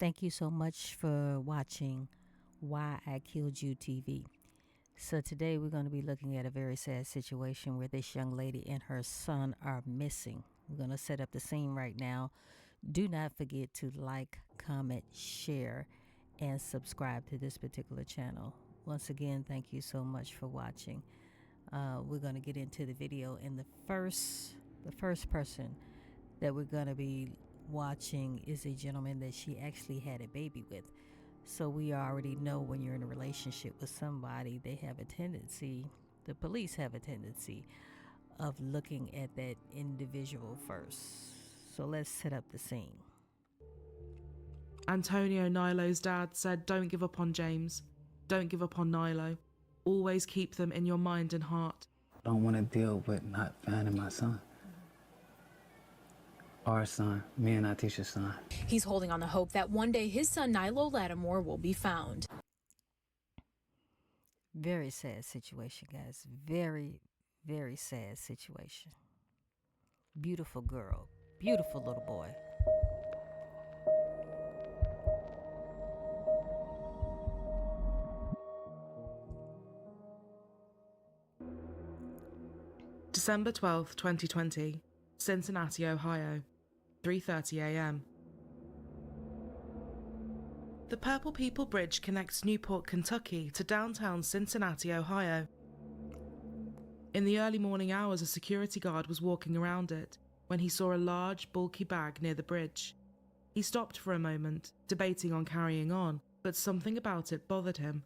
Thank you so much for watching Why I Killed You TV. So today we're going to be looking at a very sad situation where this young lady and her son are missing. We're going to set up the scene right now. Do not forget to like, comment, share, and subscribe to this particular channel. Once again, thank you so much for watching. We're going to get into the video, and the first person that we're going to be watching is a gentleman that she actually had a baby with. So we already know when you're in a relationship with somebody, they have a tendency, the police have a tendency of looking at that individual first. So let's set up the scene. Antonio, Nylo's dad, said, "Don't give up on James. Don't give up on Nylo. Always keep them in your mind and heart." I don't want to deal with not finding my son. Our son, me and Nyteisha's son. He's holding on the hope that one day his son Nylo Lattimore will be found. Very sad situation, guys. Very, very sad situation. Beautiful girl. Beautiful little boy. December 12th, 2020, Cincinnati, Ohio, 3:30 a.m. The Purple People Bridge connects Newport, Kentucky to downtown Cincinnati, Ohio. In the early morning hours, a security guard was walking around it when he saw a large, bulky bag near the bridge. He stopped for a moment, debating on carrying on, but something about it bothered him.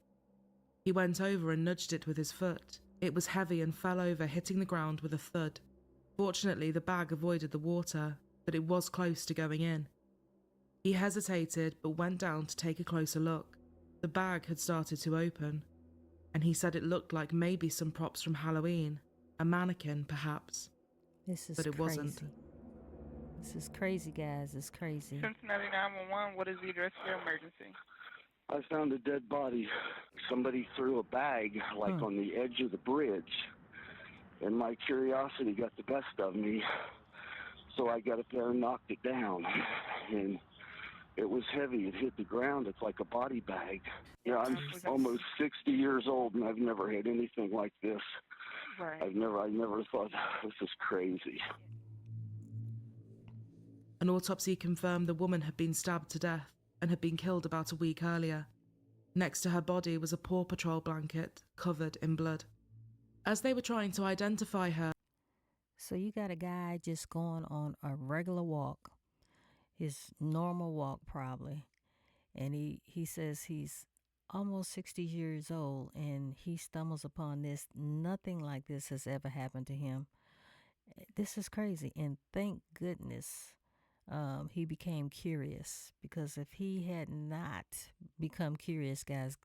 He went over and nudged it with his foot. It was heavy and fell over, hitting the ground with a thud. Fortunately, the bag avoided the water, but it was close to going in. He hesitated, but went down to take a closer look. The bag had started to open, and he said it looked like maybe some props from Halloween, a mannequin perhaps. This is but it crazy. Wasn't. This is crazy, guys. It's crazy. Cincinnati 911, what is the address of your emergency? I found a dead body. Somebody threw a bag on the edge of the bridge, and my curiosity got the best of me, so I got up there and knocked it down, and it was heavy. It hit the ground. It's like a body bag. Yeah, I'm almost 60 years old, and I've never had anything like this. Right. I never thought, this is crazy. An autopsy confirmed the woman had been stabbed to death and had been killed about a week earlier. Next to her body was a Paw Patrol blanket covered in blood. As they were trying to identify her... So you got a guy just going on a regular walk, his normal walk probably, and he says he's almost 60 years old, and he stumbles upon this. Nothing like this has ever happened to him. This is crazy, and thank goodness he became curious, because if he had not become curious, guys,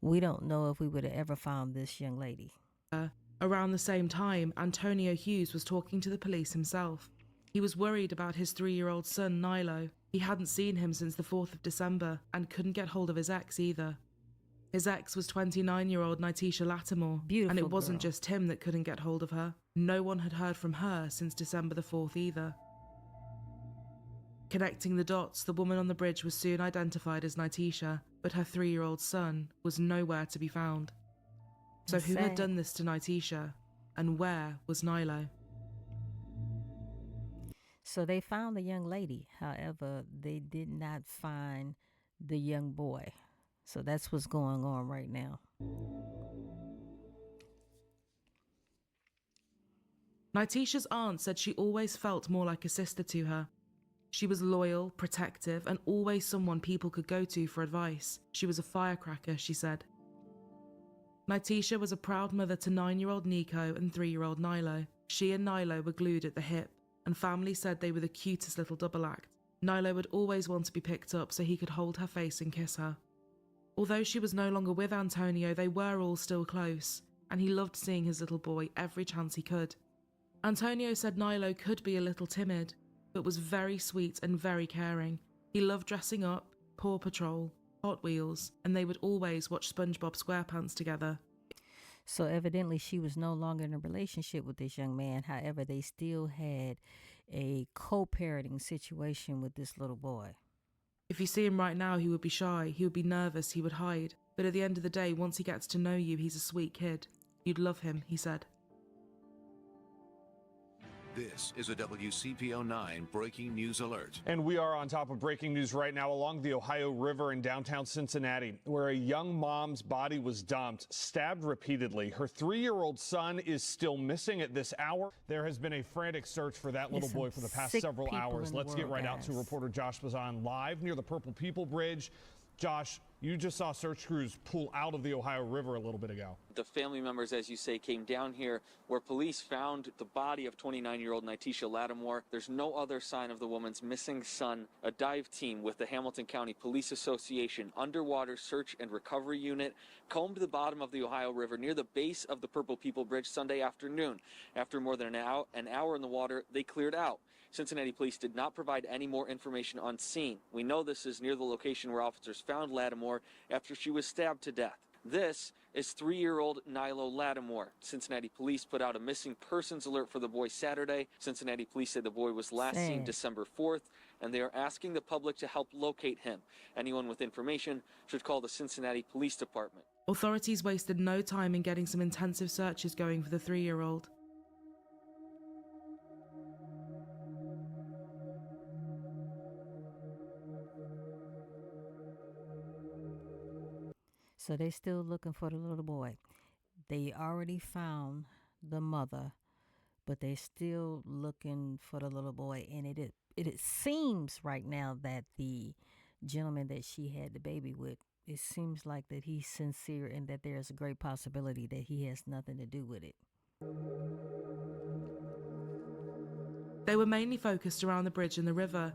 we don't know if we would have ever found this young lady. Around the same time, Antonio Hughes was talking to the police himself. He was worried about his 3-year-old son, Nylo. He hadn't seen him since the 4th of December and couldn't get hold of his ex either. His ex was 29-year-old Nyteisha Lattimore, Beautiful and it wasn't girl. just him that couldn't get hold of her. No one had heard from her since December the 4th either. Connecting the dots, the woman on the bridge was soon identified as Nyteisha, but her 3-year-old son was nowhere to be found. So who had done this to Nyteisha, and where was Nylo? So they found the young lady. However, they did not find the young boy. So that's what's going on right now. Nyteisha's aunt said she always felt more like a sister to her. She was loyal, protective, and always someone people could go to for advice. She was a firecracker, she said. Nyteisha was a proud mother to 9-year-old Nico and 3-year-old Nylo. She and Nylo were glued at the hip, and family said they were the cutest little double act. Nylo would always want to be picked up so he could hold her face and kiss her. Although she was no longer with Antonio, they were all still close, and he loved seeing his little boy every chance he could. Antonio said Nylo could be a little timid, but was very sweet and very caring. He loved dressing up, Paw Patrol, Hot Wheels, and they would always watch SpongeBob SquarePants together. So evidently she was no longer in a relationship with this young man. However, they still had a co-parenting situation with this little boy. If you see him right now, he would be shy, he would be nervous, he would hide. But at the end of the day, once he gets to know you, he's a sweet kid. You'd love him, he said. This is a WCPO 9 breaking news alert. And we are on top of breaking news right now along the Ohio River in downtown Cincinnati, where a young mom's body was dumped, stabbed repeatedly. Her 3-year-old son is still missing at this hour. There has been a frantic search for that little boy for the past several hours. Let's get right out to reporter Josh Bazan live near the Purple People Bridge. Josh, you just saw search crews pull out of the Ohio River a little bit ago. The family members, as you say, came down here where police found the body of 29-year-old Nyteisha Lattimore. There's no other sign of the woman's missing son. A dive team with the Hamilton County Police Association Underwater Search and Recovery Unit combed the bottom of the Ohio River near the base of the Purple People Bridge Sunday afternoon. After more than an hour in the water, they cleared out. Cincinnati police did not provide any more information on scene. We know this is near the location where officers found Lattimore after she was stabbed to death. This is 3-year-old Nylo Lattimore. Cincinnati police put out a missing persons alert for the boy Saturday. Cincinnati police said the boy was last seen December 4th, and they are asking the public to help locate him. Anyone with information should call the Cincinnati Police Department. Authorities wasted no time in getting some intensive searches going for the 3-year-old. So they still looking for the little boy. They already found the mother, but they still looking for the little boy. And it seems right now that the gentleman that she had the baby with, it seems like that he's sincere and that there's a great possibility that he has nothing to do with it. They were mainly focused around the bridge and the river.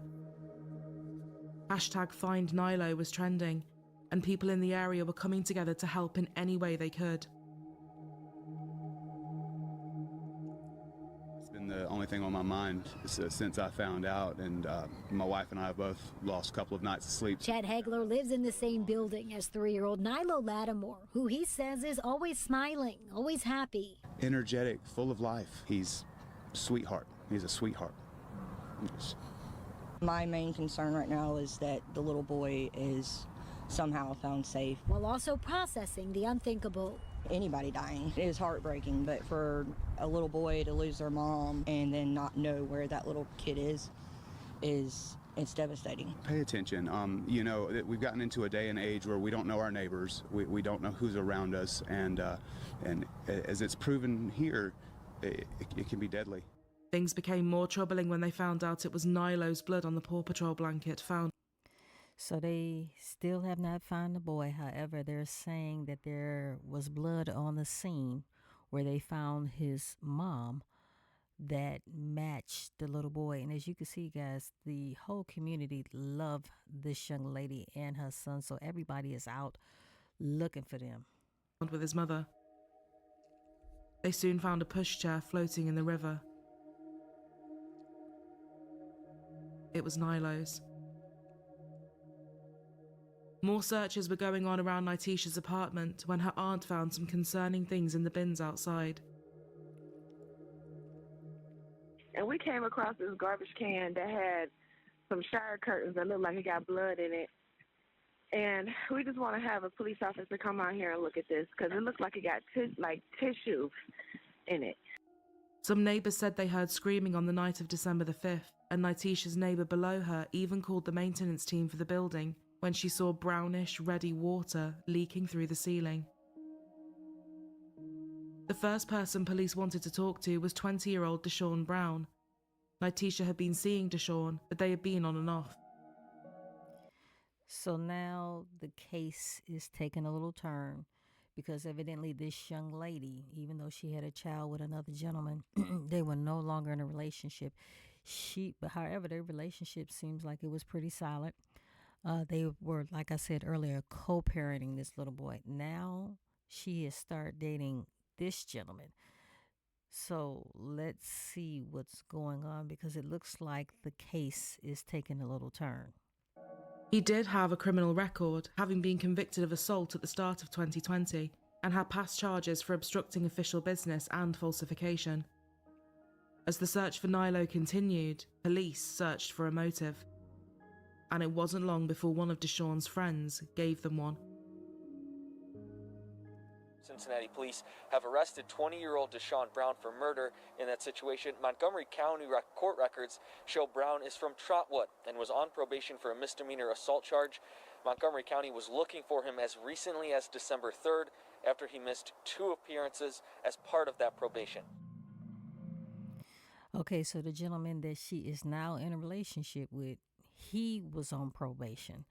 Hashtag Find Nylo was trending, and people in the area were coming together to help in any way they could. It's been the only thing on my mind since I found out, and my wife and I have both lost a couple of nights of sleep. Chad Hagler lives in the same building as 3-year-old Nylo Lattimore, who he says is always smiling, always happy. Energetic, full of life. He's a sweetheart. He's a sweetheart. My main concern right now is that the little boy is somehow found safe. While also processing the unthinkable. Anybody dying is heartbreaking, but for a little boy to lose their mom and then not know where that little kid is it's devastating. Pay attention. You know, we've gotten into a day and age where we don't know our neighbors. We don't know who's around us, and as it's proven here, it can be deadly. Things became more troubling when they found out it was Nylo's blood on the Paw Patrol blanket found. So they still have not found the boy. However, they're saying that there was blood on the scene where they found his mom that matched the little boy. And as you can see, guys, the whole community loved this young lady and her son. So everybody is out looking for them. With his mother. They soon found a pushchair floating in the river. It was Nylo's. More searches were going on around Nyteisha's apartment when her aunt found some concerning things in the bins outside. And we came across this garbage can that had some shower curtains that looked like it got blood in it. And we just want to have a police officer come out here and look at this because it looks like it got tissue in it. Some neighbours said they heard screaming on the night of December the 5th, and Nyteisha's neighbour below her even called the maintenance team for the building when she saw brownish, reddy water leaking through the ceiling. The first person police wanted to talk to was 20-year-old Deshaun Brown. Nyteisha had been seeing Deshaun, but they had been on and off. So now the case is taking a little turn because evidently this young lady, even though she had a child with another gentleman, they were no longer in a relationship. However, their relationship seems like it was pretty solid. They were, like I said earlier, co-parenting this little boy. Now she has started dating this gentleman. So let's see what's going on because it looks like the case is taking a little turn. He did have a criminal record, having been convicted of assault at the start of 2020, and had past charges for obstructing official business and falsification. As the search for Nylo continued, police searched for a motive. and it wasn't long before one of Deshawn's friends gave them one. Cincinnati police have arrested 20-year-old Deshawn Brown for murder. In that situation, Montgomery County court records show Brown is from Trotwood and was on probation for a misdemeanor assault charge. Montgomery County was looking for him as recently as December 3rd after he missed 2 appearances as part of that probation. Okay, so the gentleman that she is now in a relationship with, he was on probation.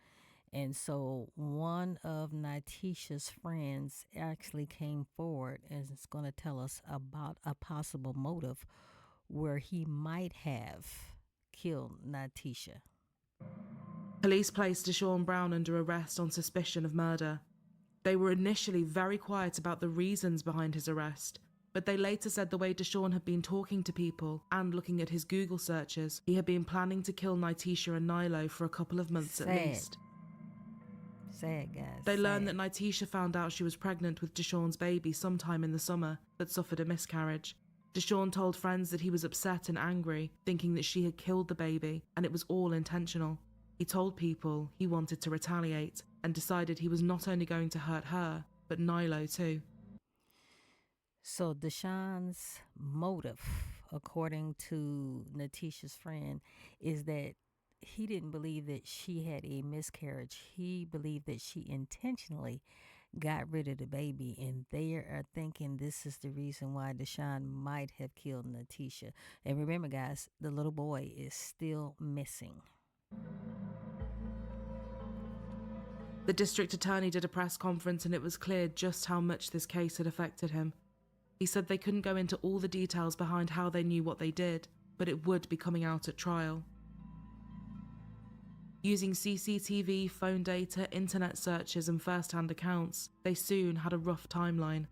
And so one of Nyteisha's friends actually came forward and is going to tell us about a possible motive where he might have killed Nyteisha. Police placed Deshawn Brown under arrest on suspicion of murder. They were initially very quiet about the reasons behind his arrest, but they later said the way Deshawn had been talking to people and looking at his Google searches, he had been planning to kill Nyteisha and Nylo for a couple of months at least. Sad, guys. They learned that Nyteisha found out she was pregnant with Deshawn's baby sometime in the summer, but suffered a miscarriage. Deshawn told friends that he was upset and angry, thinking that she had killed the baby, and it was all intentional. He told people he wanted to retaliate and decided he was not only going to hurt her, but Nylo too. So Deshawn's motive, according to Nyteisha's friend, is that he didn't believe that she had a miscarriage. He believed that she intentionally got rid of the baby, and they are thinking this is the reason why Deshawn might have killed Nyteisha. And remember, guys, the little boy is still missing. The district attorney did a press conference and it was clear just how much this case had affected him. He said they couldn't go into all the details behind how they knew what they did, but it would be coming out at trial. Using CCTV, phone data, internet searches and first-hand accounts, they soon had a rough timeline.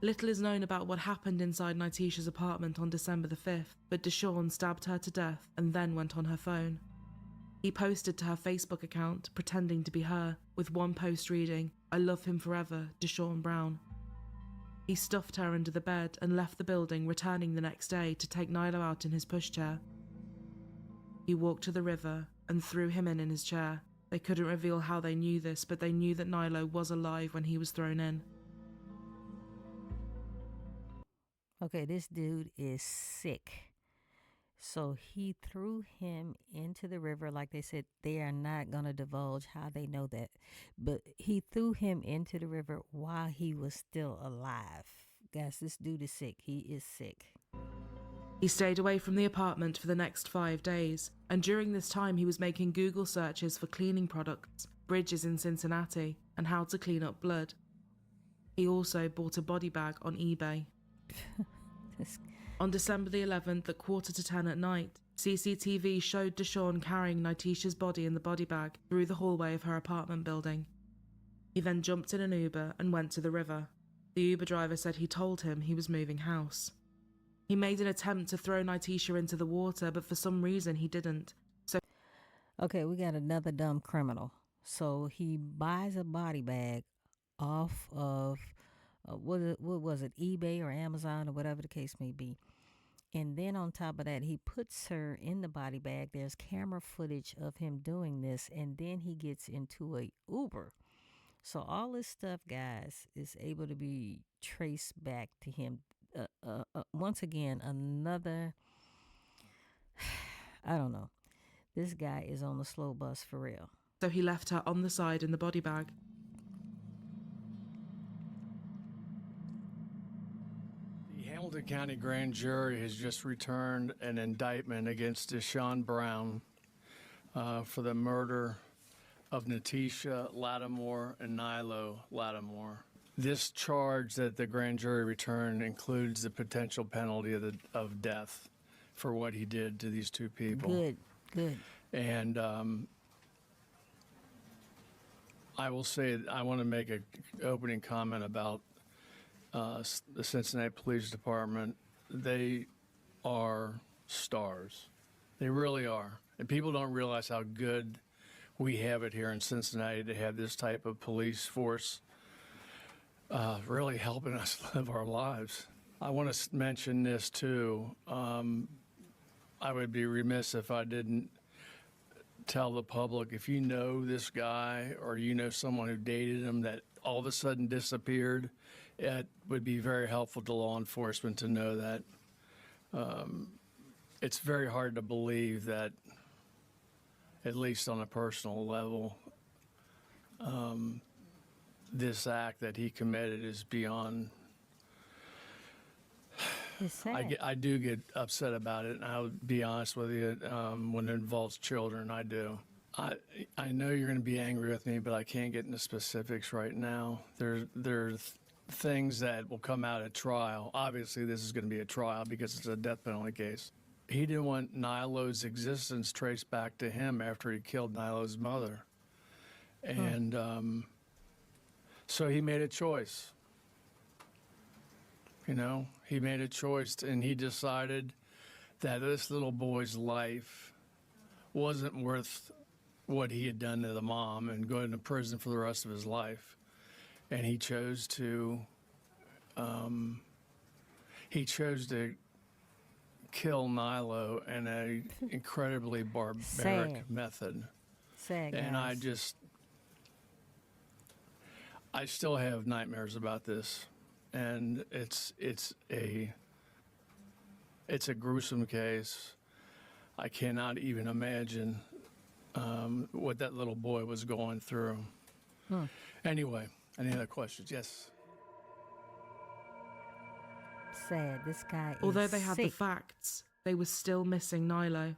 Little is known about what happened inside Nyteisha's apartment on December the 5th, but Deshawn stabbed her to death and then went on her phone. He posted to her Facebook account, pretending to be her, with one post reading, "I love him forever, Deshawn Brown." He stuffed her under the bed and left the building, returning the next day to take Nylo out in his pushchair. He walked to the river and threw him in his chair. They couldn't reveal how they knew this, but they knew that Nylo was alive when he was thrown in. Okay, this dude is sick. So he threw him into the river. Like they said, they are not going to divulge how they know that. But he threw him into the river while he was still alive. Guys, this dude is sick. He is sick. He stayed away from the apartment for the next 5 days, and during this time he was making Google searches for cleaning products, bridges in Cincinnati, and how to clean up blood. He also bought a body bag on eBay. On December the 11th at 9:45 at night, CCTV showed Deshawn carrying Nyteisha's body in the body bag through the hallway of her apartment building. He then jumped in an Uber and went to the river. The Uber driver said he told him he was moving house. He made an attempt to throw Nyteisha into the water, but for some reason he didn't. Okay, we got another dumb criminal. So he buys a body bag off of, what was it, eBay or Amazon or whatever the case may be. And then on top of that, he puts her in the body bag. There's camera footage of him doing this. And then he gets into a Uber. So all this stuff, guys, is able to be traced back to him. Once again, another, I don't know. This guy is on the slow bus for real. So he left her on the side in the body bag. The Hamilton County Grand Jury has just returned an indictment against Deshawn Brown for the murder of Nyteisha Lattimore and Nylo Lattimore. This charge that the grand jury returned includes the potential penalty of death for what he did to these two people. Good. And I will say, I want to make an opening comment about the Cincinnati Police Department. They are stars. They really are. And people don't realize how good we have it here in Cincinnati to have this type of police force really helping us live our lives. I want to mention this too. I would be remiss if I didn't tell the public, if you know this guy or you know someone who dated him that all of a sudden disappeared, it would be very helpful to law enforcement to know that. It's very hard to believe that, at least on a personal level, this act that he committed is beyond. It's sad. I do get upset about it, and I'll be honest with you, when it involves children, I do. I know you're going to be angry with me, but I can't get into specifics right now. There's things that will come out at trial. Obviously, this is going to be a trial because it's a death penalty case. He didn't want Nylo's existence traced back to him after he killed Nylo's mother. And so he made a choice. You know, he made a choice, and he decided that this little boy's life wasn't worth what he had done to the mom and going to prison for the rest of his life. And he chose to kill Nylo in an incredibly barbaric method. Sad, and guys. I still have nightmares about this, and it's a gruesome case. I cannot even imagine what that little boy was going through. Anyway, any other questions? Yes. Sad. This guy is Although they had the sick. facts, they were still missing Nylo.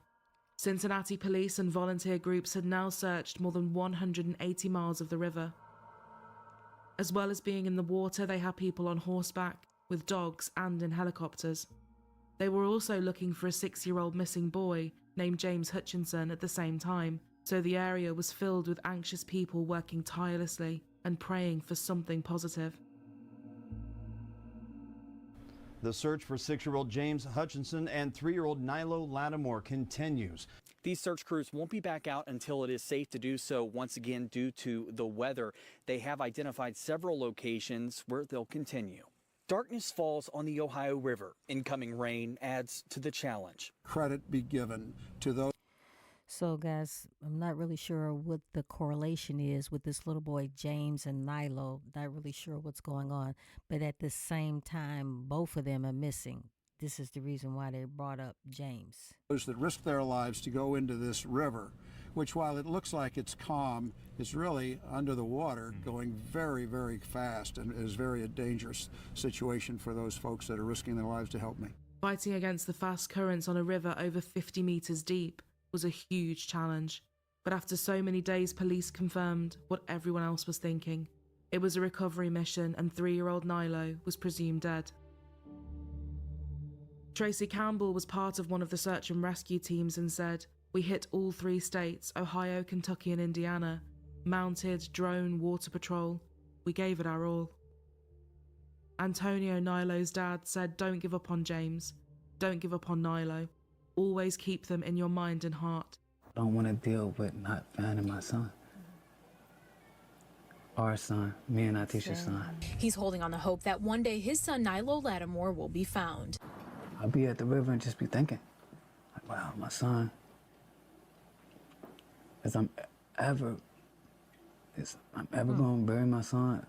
Cincinnati police and volunteer groups had now searched more than 180 miles of the river. As well as being in the water, they had people on horseback, with dogs and in helicopters. They were also looking for a 6-year-old missing boy named James Hutchinson at the same time, so the area was filled with anxious people working tirelessly and praying for something positive. The search for 6-year-old James Hutchinson and 3-year-old Nylo Lattimore continues. These search crews won't be back out until it is safe to do so once again due to the weather. They have identified several locations where they'll continue. Darkness falls on the Ohio River. Incoming rain adds to the challenge. Credit be given to those. So, guys, I'm not really sure what the correlation is with this little boy, James and Nylo. Not really sure what's going on. But at the same time, both of them are missing. This is the reason why they brought up James. Those that risk their lives to go into this river, which while it looks like it's calm, is really under the water going very, very fast, and is very a dangerous situation for those folks that are risking their lives to help me. Fighting against the fast currents on a river over 50 meters deep was a huge challenge. But after so many days, police confirmed what everyone else was thinking. It was a recovery mission, and 3-year-old Nylo was presumed dead. Tracy Campbell was part of one of the search and rescue teams and said, "We hit all 3 states, Ohio, Kentucky and Indiana. Mounted, drone, water patrol. We gave it our all." Antonio, Nylo's dad, said, "Don't give up on James. Don't give up on Nylo. Always keep them in your mind and heart." I don't want to deal with not finding my son. Our son, me and Nyteisha's son. He's holding on the hope that one day his son Nylo Lattimore will be found. I'll be at the river and just be thinking, like, wow, my son, I'm ever going to bury my son.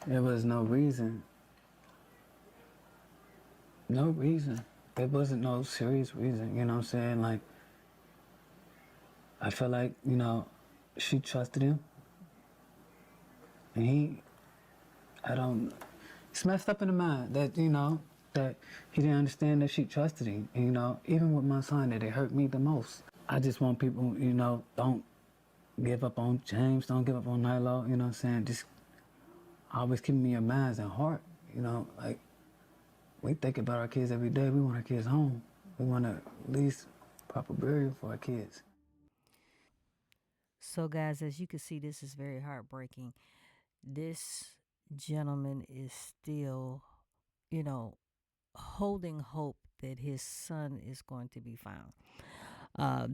There was no reason. No reason. There wasn't no serious reason, you know what I'm saying? Like, I feel like, you know, she trusted him. And it's messed up in the mind that, you know, that he didn't understand that she trusted him. And, you know, even with my son, that it hurt me the most. I just want people, you know, don't give up on James, don't give up on Nylo, you know what I'm saying? Just always keep me in your minds and heart, you know, like, we think about our kids every day. We want our kids home. We want at least proper burial for our kids. So, guys, as you can see, this is very heartbreaking. This gentleman is still, you know, holding hope that his son is going to be found.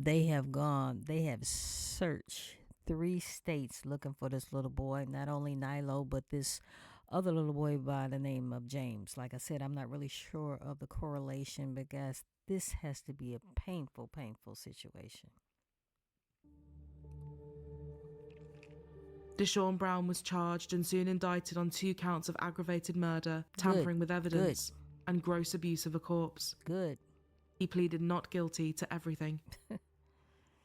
They have searched 3 states looking for this little boy, not only Nylo, but this other little boy by the name of James. Like I said, I'm not really sure of the correlation, but guys, This has to be a painful, painful situation. Deshaun Brown was charged and soon indicted on 2 counts of aggravated murder, tampering with evidence, and gross abuse of a corpse. Good. He pleaded not guilty to everything.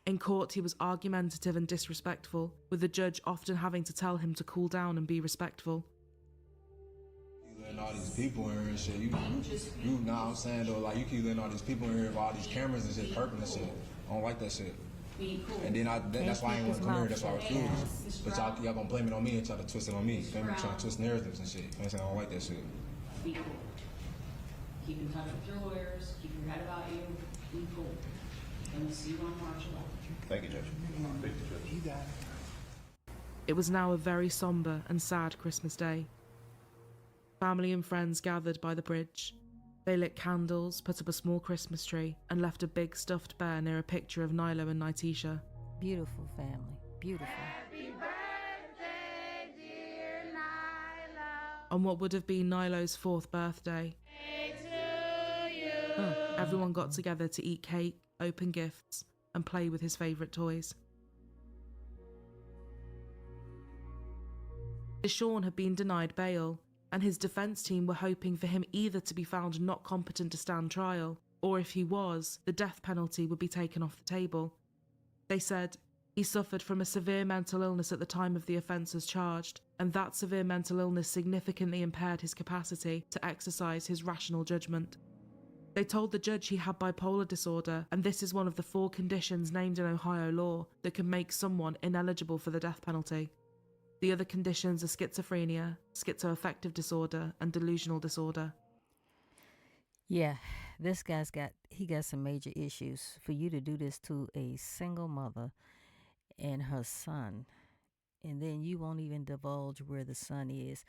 In court, he was argumentative and disrespectful, with the judge often having to tell him to cool down and be respectful. You letting all these people in here and shit. You know what I'm saying, though? Like, you keep letting all these people in here with all these cameras and shit, perking and shit. I don't like that shit. And then that's why I ain't want to come here. That's why I refused. But y'all gonna blame it on me and try to twist it on me. Trying to twist narratives and shit. You know what I'm saying? I don't like that shit. Be cool. Keep in touch with your lawyers. Keep your head about you. Be cool. And we'll see you on March 11th. Thank you, Judge. Thank you, Judge. It was now a very somber and sad Christmas day. Family and friends gathered by the bridge. They lit candles, put up a small Christmas tree, and left a big stuffed bear near a picture of Nylo and Nyteisha. Beautiful family. Beautiful. On what would have been Nylo's 4th birthday, everyone got together to eat cake, open gifts, and play with his favourite toys. Deshaun had been denied bail, and his defence team were hoping for him either to be found not competent to stand trial, or if he was, the death penalty would be taken off the table. They said he suffered from a severe mental illness at the time of the offences charged, and that severe mental illness significantly impaired his capacity to exercise his rational judgment. They told the judge he had bipolar disorder, and this is one of the 4 conditions named in Ohio law that can make someone ineligible for the death penalty. The other conditions are schizophrenia, schizoaffective disorder, and delusional disorder. Yeah, this guy's got some major issues. For you to do this to a single mother and her son, and then you won't even divulge where the son is,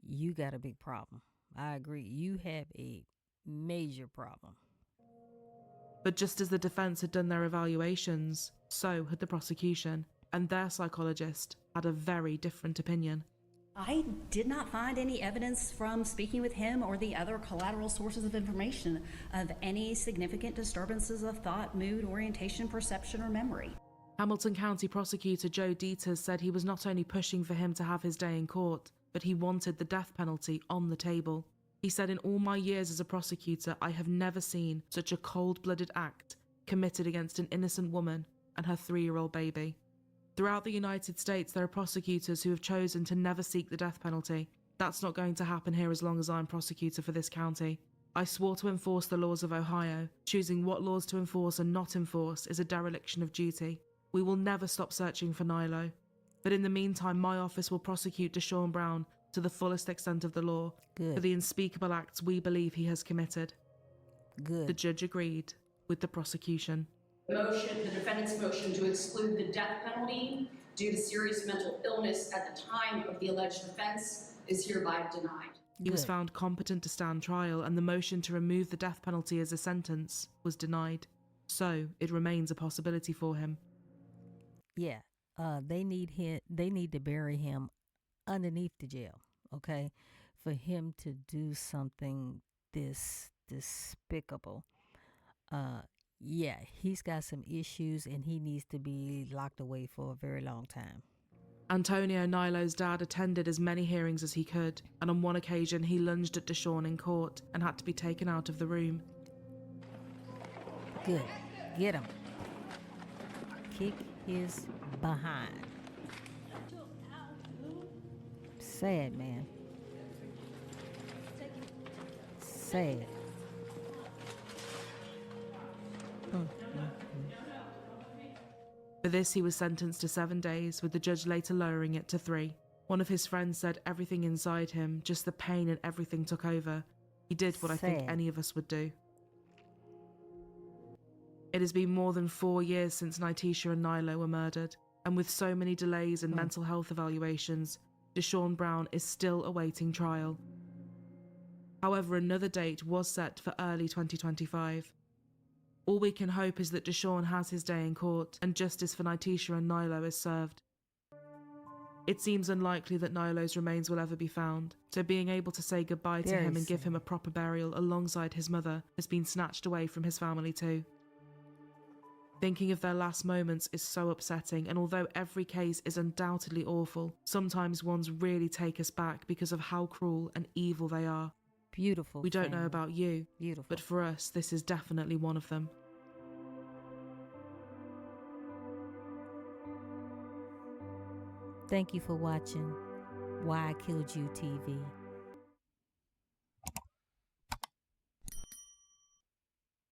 you got a big problem. I agree. You have a major problem. But just as the defence had done their evaluations, so had the prosecution, and their psychologist had a very different opinion. I did not find any evidence from speaking with him or the other collateral sources of information of any significant disturbances of thought, mood, orientation, perception, or memory. Hamilton County Prosecutor Joe Dieters said he was not only pushing for him to have his day in court, but he wanted the death penalty on the table. He said, "In all my years as a prosecutor, I have never seen such a cold-blooded act committed against an innocent woman and her 3-year-old baby." Throughout the United States, there are prosecutors who have chosen to never seek the death penalty. That's not going to happen here as long as I'm prosecutor for this county. I swore to enforce the laws of Ohio. Choosing what laws to enforce and not enforce is a dereliction of duty. We will never stop searching for Nylo. But in the meantime, my office will prosecute Deshaun Brown to the fullest extent of the law for the unspeakable acts we believe he has committed. Good. The judge agreed with the prosecution. The defendant's motion to exclude the death penalty due to serious mental illness at the time of the alleged offense is hereby denied. He was found competent to stand trial, and the motion to remove the death penalty as a sentence was denied. So it remains a possibility for him. Yeah, they need to bury him underneath the jail, okay, for him to do something this despicable. Yeah, he's got some issues and he needs to be locked away for a very long time. Antonio Nylo's dad attended as many hearings as he could, and on one occasion he lunged at Deshaun in court and had to be taken out of the room. Good. Get him. Kick his behind. Sad, man. Sad. For this, he was sentenced to 7 days, with the judge later lowering it to 3. One of his friends said everything inside him, just the pain and everything took over. He did what I think any of us would do. It has been more than 4 years since Nyteisha and Nylo were murdered, and with so many delays and mental health evaluations, Deshaun Brown is still awaiting trial. However, another date was set for early 2025. All we can hope is that Deshaun has his day in court and justice for Nyteisha and Nylo is served. It seems unlikely that Nylo's remains will ever be found, so being able to say goodbye to him and give him a proper burial alongside his mother has been snatched away from his family too. Thinking of their last moments is so upsetting, and although every case is undoubtedly awful, sometimes ones really take us back because of how cruel and evil they are. Beautiful. We don't know about you, Beautiful. but for us, this is definitely one of them. Thank you for watching Why I Killed You TV.